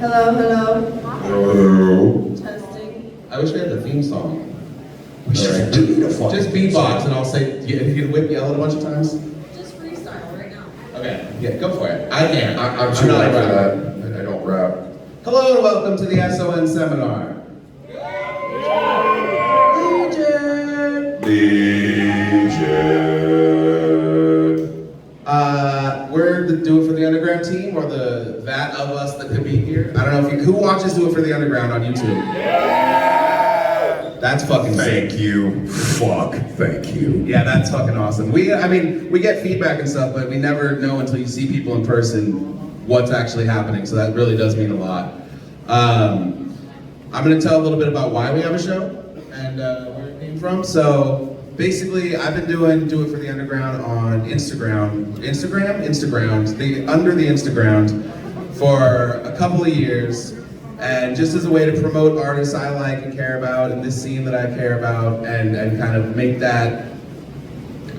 Hello, hello. Hello. Testing. I wish we had the theme song. We should do the fucking Just beatbox and I'll say, you can whip yell it a bunch of times. Just freestyle right now. Okay, yeah, go for it. I can. I'm too not late a for rapper. that. I don't rap. Hello and welcome to the S.O.N seminar. We're the Do It For The Underground team, or that of us that could be here. I don't know if who watches Do It For The Underground on YouTube? That's fucking Thank sick. you. Fuck. Thank you. Yeah, that's fucking awesome. We get feedback and stuff, but we never know until you see people in person what's actually happening, so that really does mean a lot. I'm gonna tell a little bit about why we have a show and where it came from. So basically, I've been doing Do It For The Underground on Instagram, under the Instagram for a couple of years. And just as a way to promote artists I like and care about, and this scene that I care about, and kind of make that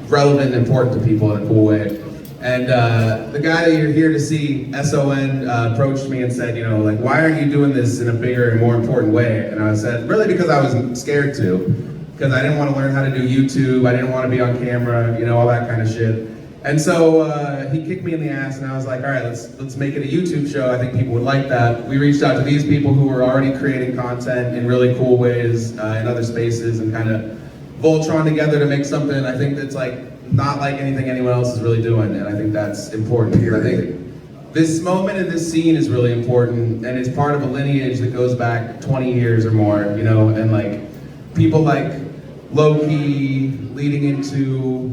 relevant and important to people in a cool way. And the guy that you're here to see, S.O.N, approached me and said, like, why aren't you doing this in a bigger and more important way? And I said, really because I was scared to, because I didn't want to learn how to do YouTube, I didn't want to be on camera, all that kind of shit. And so he kicked me in the ass, and I was like, all right, let's make it a YouTube show. I think people would like that. We reached out to these people who were already creating content in really cool ways in other spaces, and kind of Voltron together to make something I think that's like not like anything anyone else is really doing, and I think that's important. I think this moment in this scene is really important, and it's part of a lineage that goes back 20 years or more, and like people like Low-Key leading into,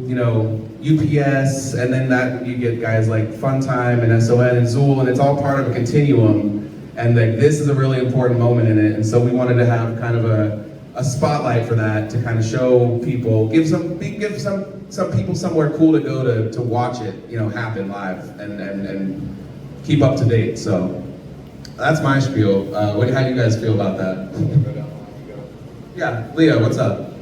UPS, and then that you get guys like Funtime and S.O.N and Zool, and it's all part of a continuum, and like this is a really important moment in it, and so we wanted to have kind of a spotlight for that, to kind of show people, give some people somewhere cool to go to watch it, happen live, and keep up to date. So that's my spiel. How do you guys feel about that? Yeah, Leah, what's up?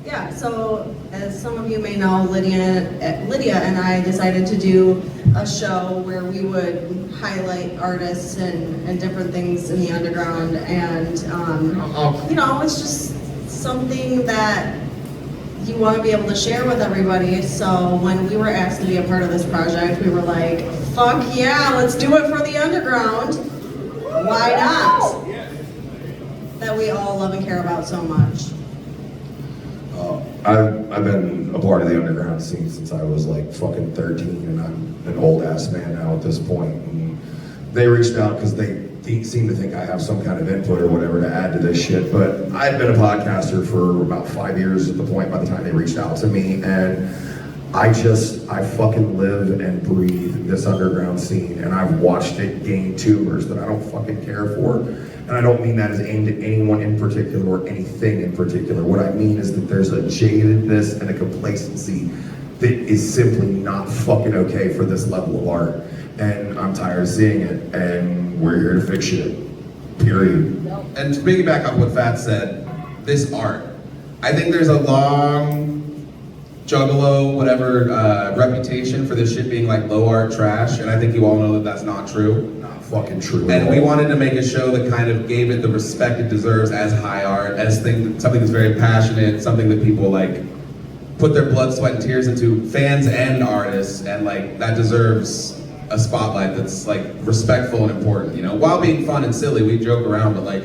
Yeah, so as some of you may know, Lydia and I decided to do a show where we would highlight artists and different things in the underground, and it's just something that you want to be able to share with everybody. So when we were asked to be a part of this project, we were like, fuck yeah, let's do it for the underground. Why not? That we all love and care about so much. I've been a part of the underground scene since I was like fucking 13, and I'm an old ass man now at this point. And they reached out because they seem to think I have some kind of input or whatever to add to this shit. But I'd been a podcaster for about 5 years at the point by the time they reached out to me, and I fucking live and breathe this underground scene, and I've watched it gain tumors that I don't fucking care for. And I don't mean that as aimed at anyone in particular or anything in particular. What I mean is that there's a jadedness and a complacency that is simply not fucking okay for this level of art. And I'm tired of seeing it, and we're here to fix shit. Period. And to piggyback off what Fat said, this art, I think there's a long juggalo, whatever, reputation for this shit being like low art trash, and I think you all know that that's not true. Fucking true. And we wanted to make a show that kind of gave it the respect it deserves as high art, as something that's very passionate, something that people like put their blood, sweat, and tears into, fans and artists, and like that deserves a spotlight that's like respectful and important, While being fun and silly, we joke around, but like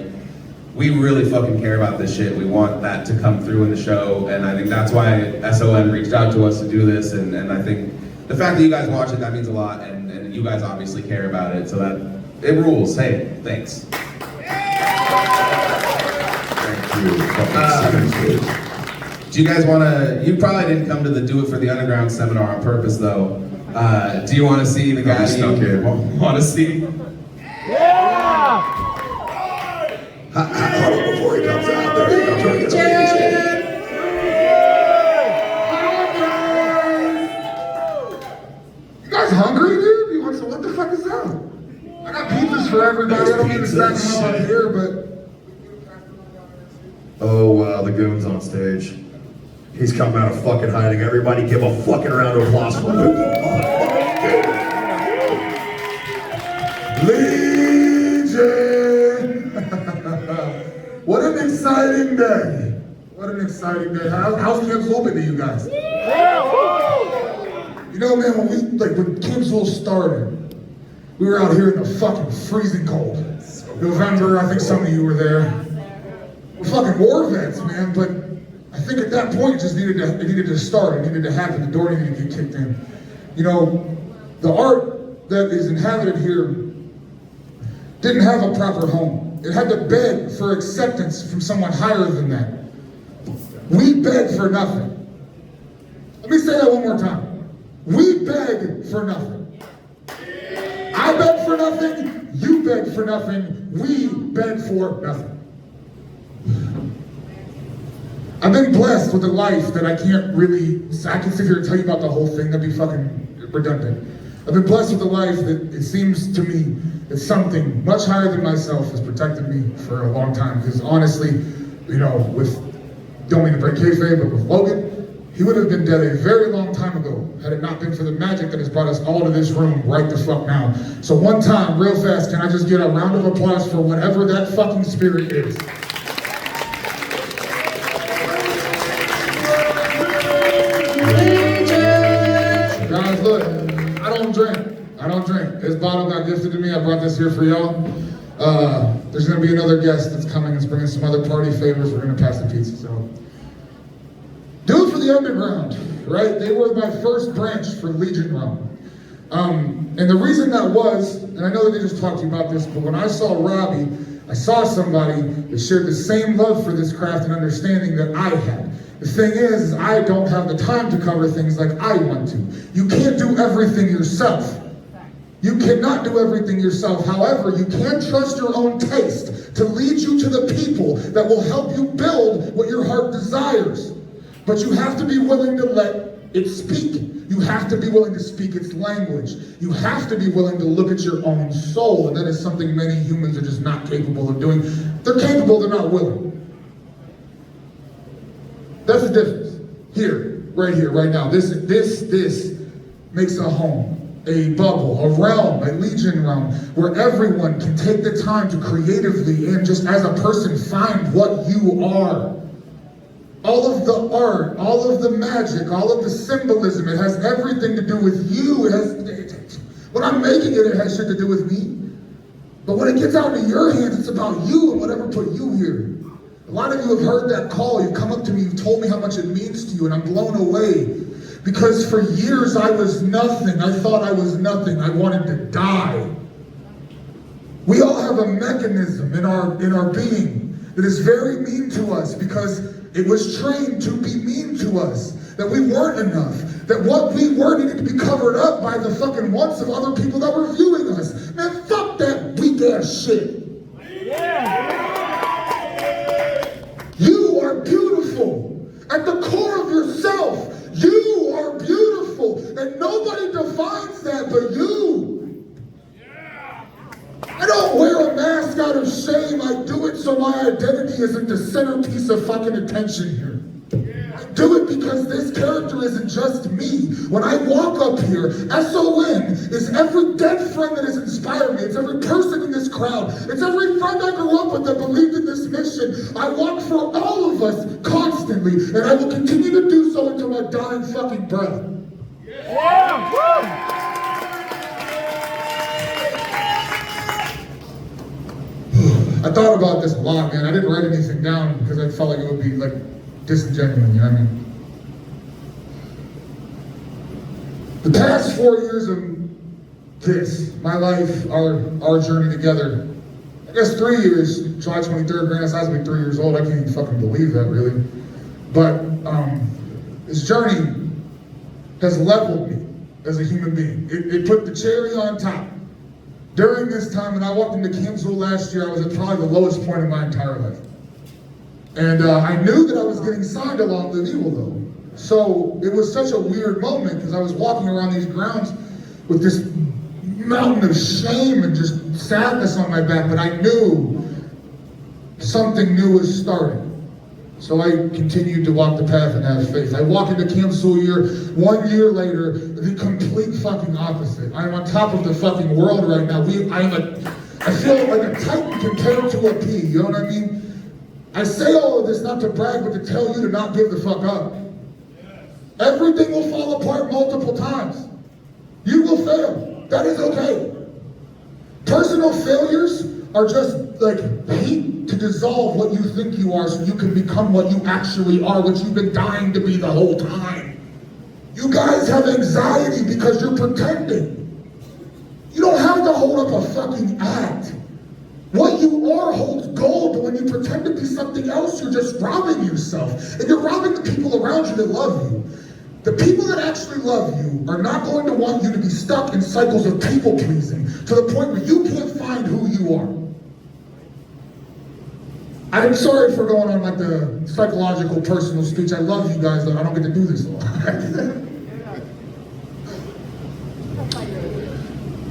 we really fucking care about this shit. We want that to come through in the show, and I think that's why S.O.N reached out to us to do this, and I think the fact that you guys watch it, that means a lot, and you guys obviously care about it, so that it rules. Hey, thanks. Thank you. Do you guys want to, you probably didn't come to the Do It For The Underground seminar on purpose though. Do you want to see the guy you want to see? Yeah! Before he comes out, there he comes trying to get on You guys hungry, dude? You want some? What the fuck is that? I got pizzas for everybody. I don't mean to stack them all up here, but. Oh, the goon's on stage. He's come out of fucking hiding. Everybody give a fucking round of applause for him. Leave! DJ! What an exciting day. What an exciting day. How's Camp S.O.N been to you guys? You know, man, when Camp S.O.N started, we were out here in the fucking freezing cold. November, I think some of you were there. We're fucking war vets, man, but I think at that point it needed to start. It needed to happen. The door needed to get kicked in. You know, the art that is inhabited here didn't have a proper home. It had to beg for acceptance from someone higher than that. We beg for nothing. Let me say that one more time. We beg for nothing. I beg for nothing, you beg for nothing, we beg for nothing. I've been blessed with a life that I can sit here and tell you about the whole thing, that'd be fucking redundant. I've been blessed with a life that it seems to me that something much higher than myself has protected me for a long time. Because honestly, you know, don't mean to break kayfabe, but with Logan, he would have been dead a very long time ago had it not been for the magic that has brought us all to this room right the fuck now. So one time, real fast, can I just get a round of applause for whatever that fucking spirit is? Guys, look, I don't drink. This bottle got gifted to me. I brought this here for y'all. There's gonna be another guest that's coming and bringing some other party favors. We're gonna pass the pizza, so. Do it for the underground, right? They were my first branch for Legion Realm. And the reason that was, and I know that they just talked to you about this, but when I saw Robbie, I saw somebody that shared the same love for this craft and understanding that I had. The thing is I don't have the time to cover things like I want to. You can't do everything yourself. You cannot do everything yourself. However, you can trust your own taste to lead you to the people that will help you build what your heart desires. But you have to be willing to let it speak. You have to be willing to speak its language. You have to be willing to look at your own soul. And that is something many humans are just not capable of doing. They're capable, they're not willing. That's the difference. Here, right now. This makes a home, a bubble, a realm, a Legion realm, where everyone can take the time to creatively and just as a person find what you are. All of the art, all of the magic, all of the symbolism, it has everything to do with you. When I'm making it, it has shit to do with me. But when it gets out into your hands, it's about you and whatever put you here. A lot of you have heard that call. You've come up to me, you've told me how much it means to you, and I'm blown away. Because for years I was nothing. I thought I was nothing. I wanted to die. We all have a mechanism in our being that is very mean to us because it was trained to be mean to us, that we weren't enough, that what we were needed to be covered up by the fucking wants of other people that were viewing us. Man, fuck that weak ass shit. Yeah. You are beautiful. At the core of yourself, you are beautiful. And nobody defines that but you. I don't wear a mask out of shame. I do it so my identity isn't the centerpiece of fucking attention here. I do it because this character isn't just me. When I walk up here, S.O.N is every dead friend that has inspired me. It's every person in this crowd. It's every friend I grew up with that believed in this mission. I walk for all of us constantly, and I will continue to do so until my dying fucking breath. Yeah. Woo. I thought about this a lot, man. I didn't write anything down because I felt like it would be like disingenuous, you know what I mean? The past 4 years of this, my life, our journey together, I guess 3 years, July 23rd, granted, I was like 3 years old. I can't even fucking believe that, really. But this journey has leveled me as a human being. It put the cherry on top. During this time, when I walked into Camp S.O.N last year, I was at probably the lowest point in my entire life. And I knew that I was getting signed along with Evil, though. So it was such a weird moment, because I was walking around these grounds with this mountain of shame and just sadness on my back, but I knew something new was starting. So I continued to walk the path and have faith. I walk into Camp S.O.N 1 year later, the complete fucking opposite. I am on top of the fucking world right now. I feel like a titan compared to a pea, you know what I mean? I say all of this not to brag, but to tell you to not give the fuck up. Everything will fall apart multiple times. You will fail. That is okay. Personal failures are just like heat to dissolve what you think you are so you can become what you actually are, what you've been dying to be the whole time. You guys have anxiety because you're pretending. You don't have to hold up a fucking act. What you are holds gold, but when you pretend to be something else, you're just robbing yourself. And you're robbing the people around you that love you. The people that actually love you are not going to want you to be stuck in cycles of people pleasing to the point where you can't find who you are. I'm sorry for going on like the psychological personal speech. I love you guys, though I don't get to do this a lot.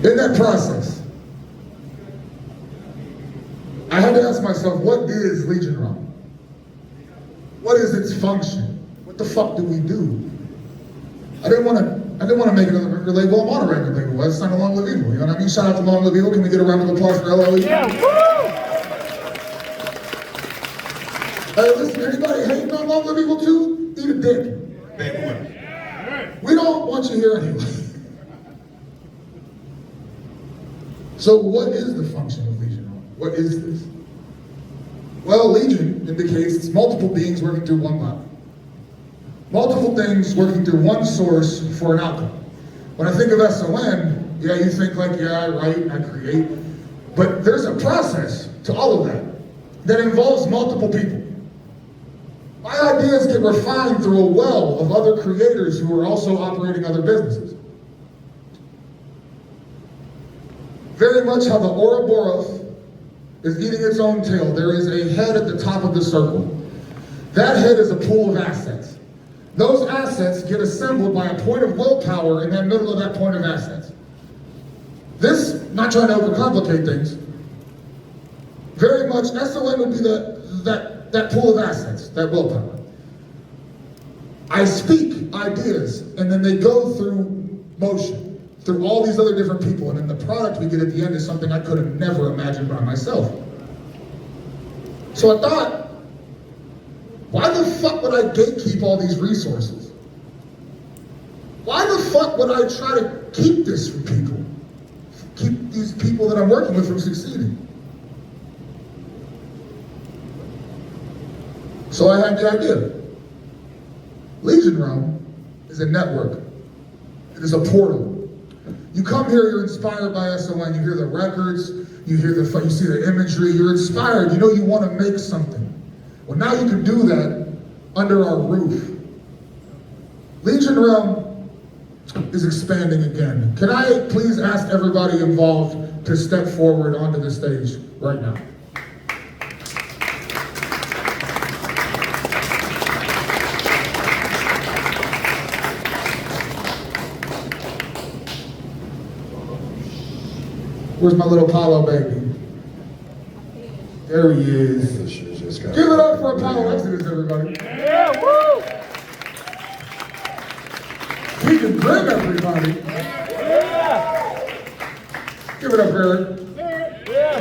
In that process, I had to ask myself, what is Legion Realm? What is its function? What the fuck do we do? I didn't want to make another record label. I'm on a record label. Let's sign Long Live Evil. You know what I mean? Shout out to Long Live Evil. Can we get a round of applause for LLE? Yeah, woo! Hey, listen, anybody hating on Long Live Evil too? Eat a dick. Big one. We don't want you here anyway. So what is the function of Legion Realm? What is this? Well, Legion indicates it's multiple beings working through one lab. Multiple things working through one source for an outcome. When I think of S.O.N, yeah, you think like, yeah, I write, I create. But there's a process to all of that involves multiple people. My ideas get refined through a well of other creators who are also operating other businesses. Very much how the Ouroboros is eating its own tail. There is a head at the top of the circle. That head is a pool of assets. Those assets get assembled by a point of willpower in the middle of that point of assets. This, not trying to overcomplicate things, very much S.O.N would be that pool of assets, that willpower. I speak ideas, and then they go through motion, through all these other different people, and then the product we get at the end is something I could have never imagined by myself. So I thought, why the fuck would I gatekeep all these resources? Why the fuck would I try to keep this from people? Keep these people that I'm working with from succeeding? So I had the idea. Legion Realm is a network. It is a portal. You come here, you're inspired by S.O.N. You hear the records, you see the imagery, you're inspired, you know you want to make something. Well, now you can do that under our roof. Legion Realm is expanding again. Can I please ask everybody involved to step forward onto the stage right now? Where's my little Apollo baby? There he is. Give it up for Apollo Exodus, everybody. Yeah, woo! He can bring everybody. Yeah. Give it up, Eric. Yeah.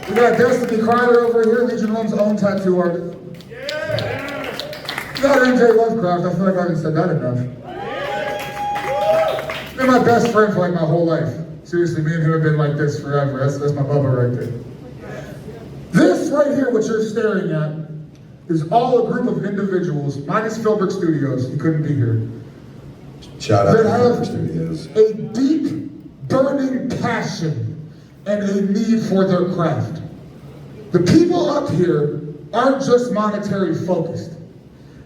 We got Destiny Crider over here, Legion Realm's own tattoo artist. Yeah. We got MJ Lovecraft. I feel like I haven't said that enough. He's been my best friend for like my whole life. Seriously, me and him have been like this forever. That's my Bubba right there. This right here, what you're staring at, is all a group of individuals, minus Philbrook Studios, he couldn't be here. Shout out to Philbrook Studios. A deep, burning passion and a need for their craft. The people up here aren't just monetary focused.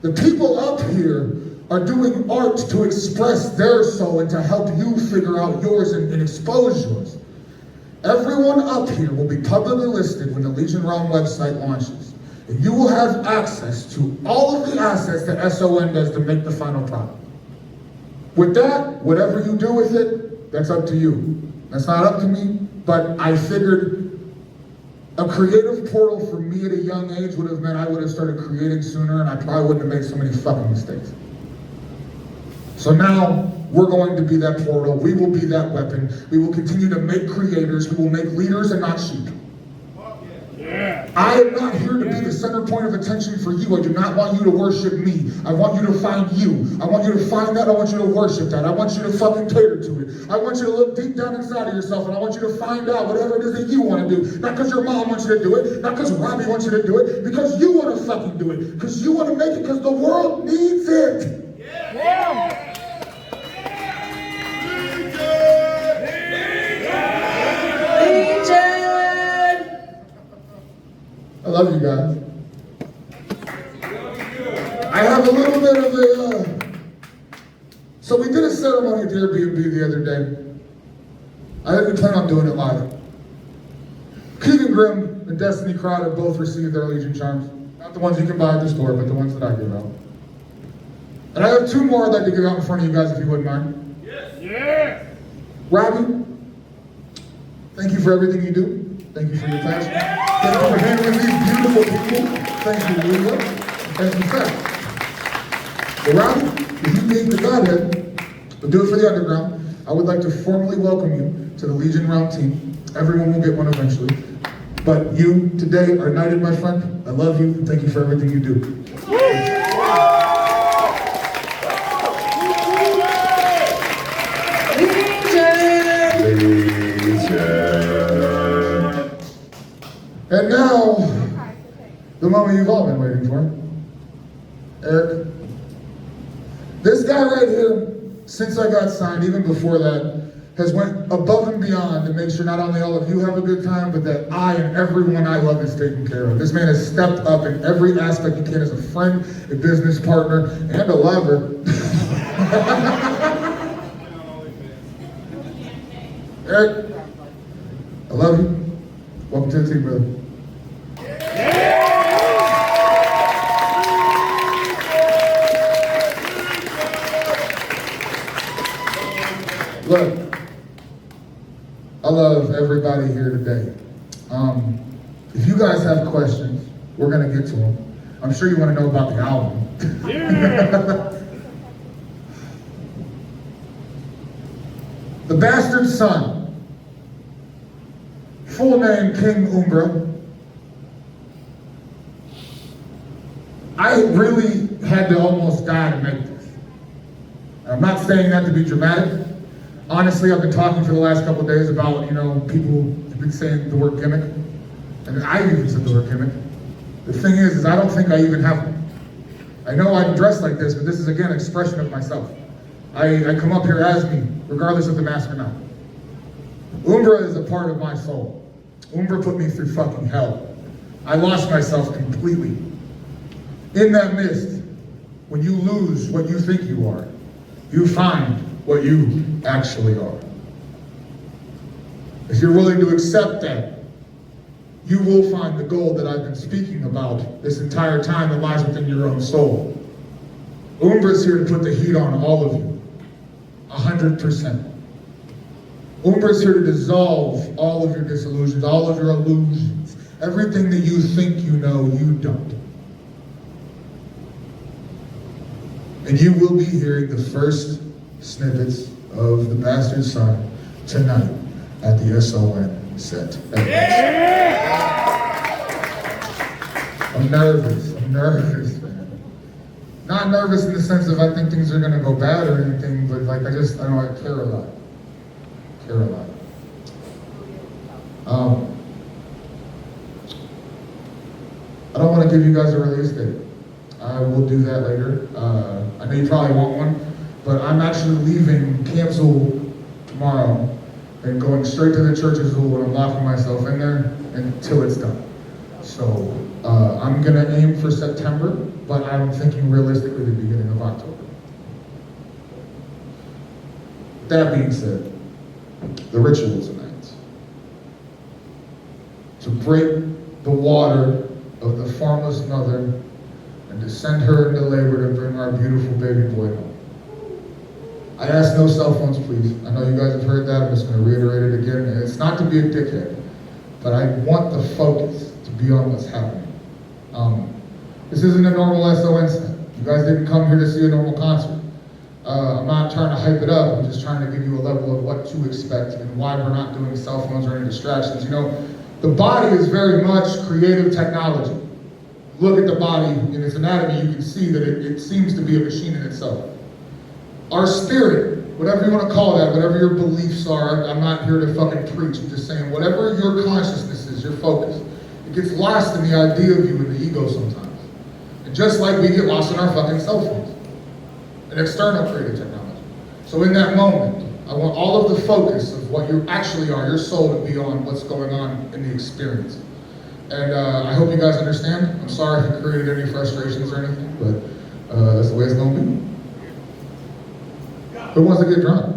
The people up here are doing art to express their soul and to help you figure out yours and expose yours. Everyone up here will be publicly listed when the Legion Realm website launches. And you will have access to all of the assets that S.O.N does to make the final product. With that, whatever you do with it, that's up to you. That's not up to me, but I figured a creative portal for me at a young age would have meant I would have started creating sooner and I probably wouldn't have made so many fucking mistakes. So now, we're going to be that portal. We will be that weapon. We will continue to make creators. We will make leaders and not sheep. I am not here to be the center point of attention for you. I do not want you to worship me. I want you to find you. I want you to find that. I want you to worship that. I want you to fucking cater to it. I want you to look deep down inside of yourself, and I want you to find out whatever it is that you want to do. Not because your mom wants you to do it. Not because Robbie wants you to do it. Because you want to fucking do it. Because you want to make it. Because the world needs it. Yeah. I love you guys. I have a little bit of a, so we did a ceremony at the Airbnb the other day. I didn't plan on doing it live. Keegan Grimm and Destiny Crowder both received their Legion charms. Not the ones you can buy at the store, but the ones that I give out. And I have two more I'd like to give out in front of you guys if you wouldn't mind. Yes. Yeah. Robbie, thank you for everything you do. Thank you for your passion. Thank you for handling these beautiful people. Thank you, Lula. Thank you, Fat. But Robbie, if you need the Godhead, but do it for the underground, I would like to formally welcome you to the Legion Round team. Everyone will get one eventually. But you today are knighted, my friend. I love you. Thank you for everything you do. And now, the moment you've all been waiting for. Eric. This guy right here, since I got signed, even before that, has went above and beyond to make sure not only all of you have a good time, but that I and everyone I love is taken care of. This man has stepped up in every aspect he can as a friend, a business partner, and a lover. Eric, I love you. Welcome to the team, brother. Look, I love everybody here today. If you guys have questions, we're gonna get to them. I'm sure you want to know about the album. Yeah. The Bastard Son. Full name, King Umbra. I really had to almost die to make this. I'm not saying that to be dramatic. Honestly, I've been talking for the last couple of days about, people have been saying the word gimmick. And I even said the word gimmick. The thing is I don't think I even have one. I know I'm dressed like this, but this is, again, an expression of myself. I come up here as me, regardless of the mask or not. Umbra is a part of my soul. Umbra put me through fucking hell. I lost myself completely. In that mist, when you lose what you think you are, you find what you actually are. If you're willing to accept that, you will find the gold that I've been speaking about this entire time that lies within your own soul. Umbra's here to put the heat on all of you, 100%. Umbra's here to dissolve all of your disillusions, all of your illusions, everything that you think you know, you don't. And you will be hearing the first snippets of The Bastard Son tonight at the S.O.N. set. I'm nervous, man. Not nervous in the sense of I think things are gonna go bad or anything, but I care a lot. I don't want to give you guys a release date. I will do that later. I know you probably want one, but I'm actually leaving Campbell tomorrow and going straight to the church of Zool, and I'm locking myself in there until it's done. So I'm gonna aim for September, but I'm thinking realistically the beginning of October. That being said, the ritual tonight. To break the water of the formless mother and to send her into labor to bring our beautiful baby boy home. I ask no cell phones, please. I know you guys have heard that. I'm just going to reiterate it again. And it's not to be a dickhead, but I want the focus to be on what's happening. This isn't a normal S.O.N. set. You guys didn't come here to see a normal concert. I'm not trying to hype it up, I'm just trying to give you a level of what to expect and why we're not doing cell phones or any distractions. You know, the body is very much creative technology. Look at the body in its anatomy, you can see that it seems to be a machine in itself. Our spirit, whatever you want to call that, whatever your beliefs are, I'm not here to fucking preach, I'm just saying, whatever your consciousness is, your focus, it gets lost in the idea of you and the ego sometimes. And just like we get lost in our fucking cell phones, an external creative technology. So in that moment, I want all of the focus of what you actually are, your soul, to be on what's going on in the experience. And I hope you guys understand. I'm sorry if it created any frustrations or anything, but that's the way it's gonna be. Who wants to get drunk?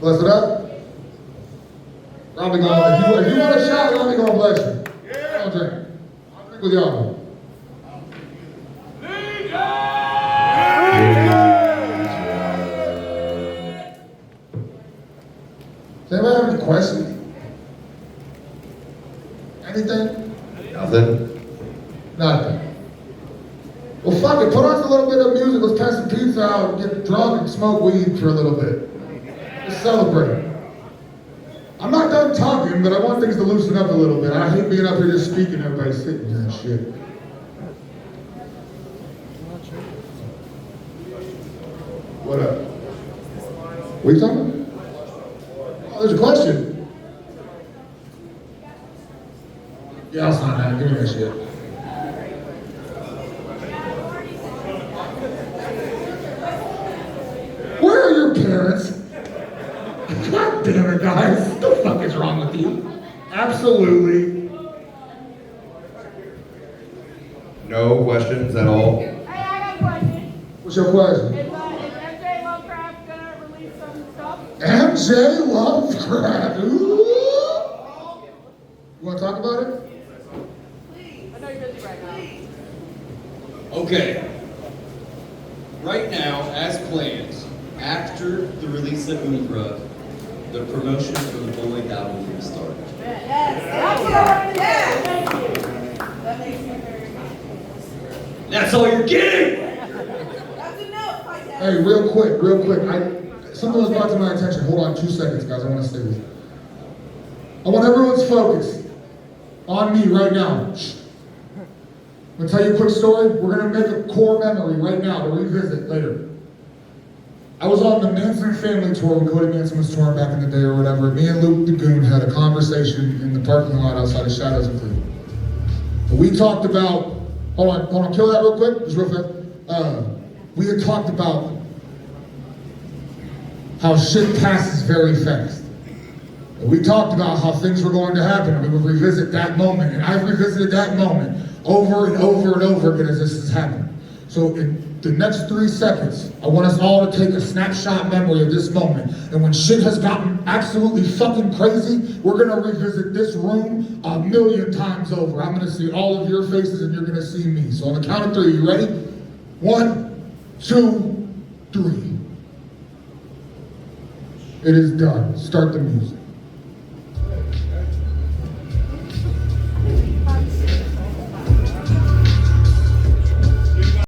Bless it up. Robbie going, if you want a shot, Robbie gonna bless you. I'll drink. I'll drink with y'all. Does anybody have any questions? Anything? Nothing? Nothing. Well, fuck it, put on a little bit of music, let's pass some pizza out, get drunk and smoke weed for a little bit. Let's celebrate. I'm not done talking, but I want things to loosen up a little bit. I hate being up here just speaking, everybody's sitting here and shit. What up? What are you talking about? Oh, there's a question. Yeah, I'll sign that. Give me that shit. Where are your parents? God damn it, guys. What the fuck is wrong with you? Absolutely. No questions at all? Hey, I got a question. What's your question? Is MJ Lovecraft gonna release some stuff? MJ Lovecraft. Ooh. You want to talk about it? Please. I know you're busy right now. Okay. Right now, as planned, after the release of Moon Rug, the promotion for the full-length album will start. Yes. That's what I wanted to say. Thank you. That makes me very happy. That's all you're getting! That's enough, I guess. Hey, real quick. Something was brought to my attention. Hold on 2 seconds, guys. I want to say this. I want everyone's focus on me right now. Shh. I'm going to tell you a quick story. We're going to make a core memory right now to revisit later. I was on the Manson family tour when Cody Manson was touring back in the day or whatever. Me and Luke the Goon had a conversation in the parking lot outside of Shadows of Cleveland. We talked about, hold on, kill that real quick, just real fast. We had talked about how shit passes very fast. We talked about how things were going to happen, and we would revisit that moment, and I've revisited that moment over and over and over again as this has happened. So in the next 3 seconds, I want us all to take a snapshot memory of this moment, and when shit has gotten absolutely fucking crazy, we're gonna revisit this room 1,000,000 times over. I'm gonna see all of your faces, and you're gonna see me. So on the count of 3, you ready? 1, 2, 3. It is done. Start the music.